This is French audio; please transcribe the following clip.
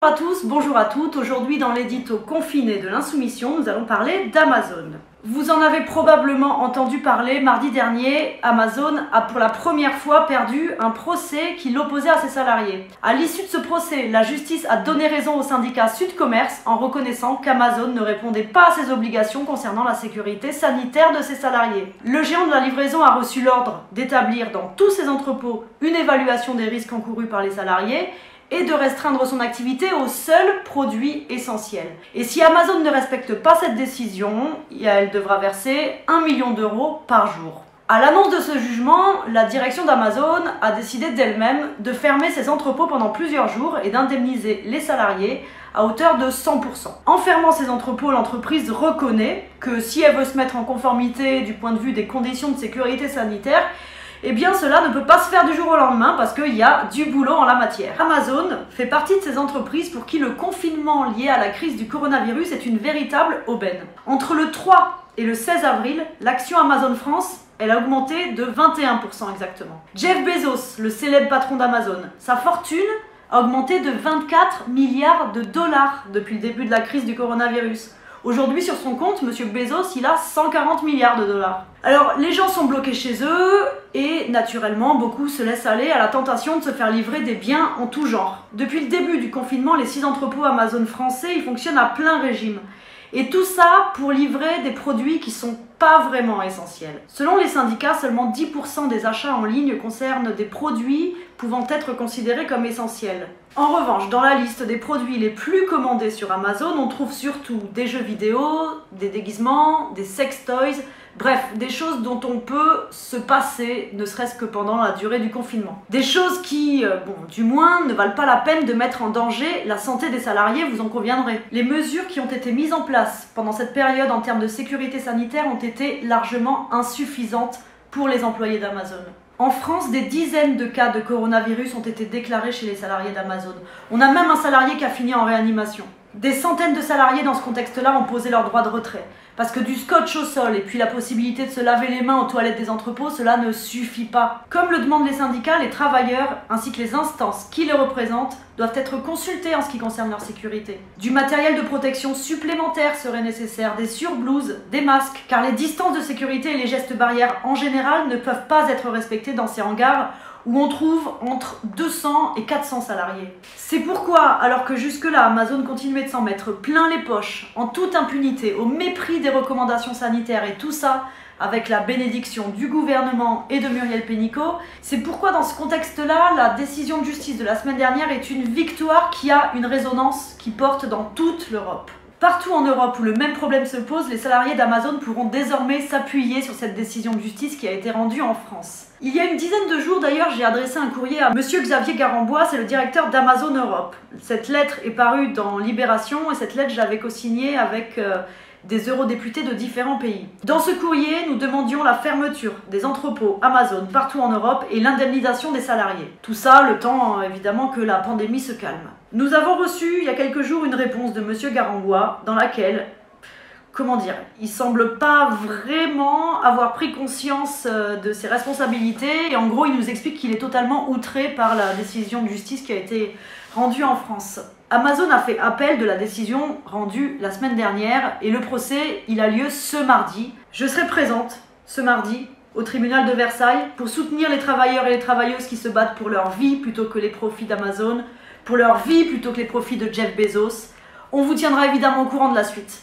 Bonjour à tous, bonjour à toutes. Aujourd'hui dans l'édito confiné de l'Insoumission, nous allons parler d'Amazon. Vous en avez probablement entendu parler, mardi dernier, Amazon a pour la première fois perdu un procès qui l'opposait à ses salariés. À l'issue de ce procès, la justice a donné raison au syndicat Sud Commerce en reconnaissant qu'Amazon ne répondait pas à ses obligations concernant la sécurité sanitaire de ses salariés. Le géant de la livraison a reçu l'ordre d'établir dans tous ses entrepôts une évaluation des risques encourus par les salariés et de restreindre son activité aux seuls produits essentiels. Et si Amazon ne respecte pas cette décision, elle devra verser 1 million d'euros par jour. À l'annonce de ce jugement, la direction d'Amazon a décidé d'elle-même de fermer ses entrepôts pendant plusieurs jours et d'indemniser les salariés à hauteur de 100%. En fermant ses entrepôts, l'entreprise reconnaît que si elle veut se mettre en conformité du point de vue des conditions de sécurité sanitaire, eh bien cela ne peut pas se faire du jour au lendemain parce qu'il y a du boulot en la matière. Amazon fait partie de ces entreprises pour qui le confinement lié à la crise du coronavirus est une véritable aubaine. Entre le 3 et le 16 avril, l'action Amazon France, elle a augmenté de 21% exactement. Jeff Bezos, le célèbre patron d'Amazon, sa fortune a augmenté de 24 milliards de dollars depuis le début de la crise du coronavirus. Aujourd'hui, sur son compte, M. Bezos, il a 140 milliards de dollars. Alors, les gens sont bloqués chez eux et, naturellement, beaucoup se laissent aller à la tentation de se faire livrer des biens en tout genre. Depuis le début du confinement, les 6 entrepôts Amazon français, ils fonctionnent à plein régime. Et tout ça pour livrer des produits qui sont pas vraiment essentiels. Selon les syndicats, seulement 10% des achats en ligne concernent des produits pouvant être considérés comme essentiels. En revanche, dans la liste des produits les plus commandés sur Amazon, on trouve surtout des jeux vidéo, des déguisements, des sex toys, bref, des choses dont on peut se passer, ne serait-ce que pendant la durée du confinement. Des choses qui, du moins, ne valent pas la peine de mettre en danger la santé des salariés, vous en conviendrez. Les mesures qui ont été mises en place pendant cette période en termes de sécurité sanitaire ont été largement insuffisantes pour les employés d'Amazon. En France, des dizaines de cas de coronavirus ont été déclarés chez les salariés d'Amazon. On a même un salarié qui a fini en réanimation. Des centaines de salariés dans ce contexte-là ont posé leur droit de retrait. Parce que du scotch au sol et puis la possibilité de se laver les mains aux toilettes des entrepôts, cela ne suffit pas. Comme le demandent les syndicats, les travailleurs ainsi que les instances qui les représentent doivent être consultés en ce qui concerne leur sécurité. Du matériel de protection supplémentaire serait nécessaire, des surblouses, des masques, car les distances de sécurité et les gestes barrières en général ne peuvent pas être respectés dans ces hangars où on trouve entre 200 et 400 salariés. C'est pourquoi, alors que jusque-là Amazon continuait de s'en mettre plein les poches, en toute impunité, au mépris des recommandations sanitaires et tout ça avec la bénédiction du gouvernement et de Muriel Pénicaud, c'est pourquoi dans ce contexte-là, la décision de justice de la semaine dernière est une victoire qui a une résonance qui porte dans toute l'Europe. Partout en Europe où le même problème se pose, les salariés d'Amazon pourront désormais s'appuyer sur cette décision de justice qui a été rendue en France. Il y a une dizaine de jours d'ailleurs, j'ai adressé un courrier à Monsieur Xavier Garambois, c'est le directeur d'Amazon Europe. Cette lettre est parue dans Libération et cette lettre je l'avais co-signée avec des eurodéputés de différents pays. Dans ce courrier, nous demandions la fermeture des entrepôts Amazon partout en Europe et l'indemnisation des salariés. Tout ça, le temps évidemment que la pandémie se calme. Nous avons reçu il y a quelques jours une réponse de Monsieur Garambois dans laquelle, il semble pas vraiment avoir pris conscience de ses responsabilités et en gros il nous explique qu'il est totalement outré par la décision de justice qui a été rendue en France. Amazon a fait appel de la décision rendue la semaine dernière et le procès il a lieu ce mardi. Je serai présente ce mardi au tribunal de Versailles pour soutenir les travailleurs et les travailleuses qui se battent pour leur vie plutôt que les profits d'Amazon, pour leur vie plutôt que les profits de Jeff Bezos. On vous tiendra évidemment au courant de la suite.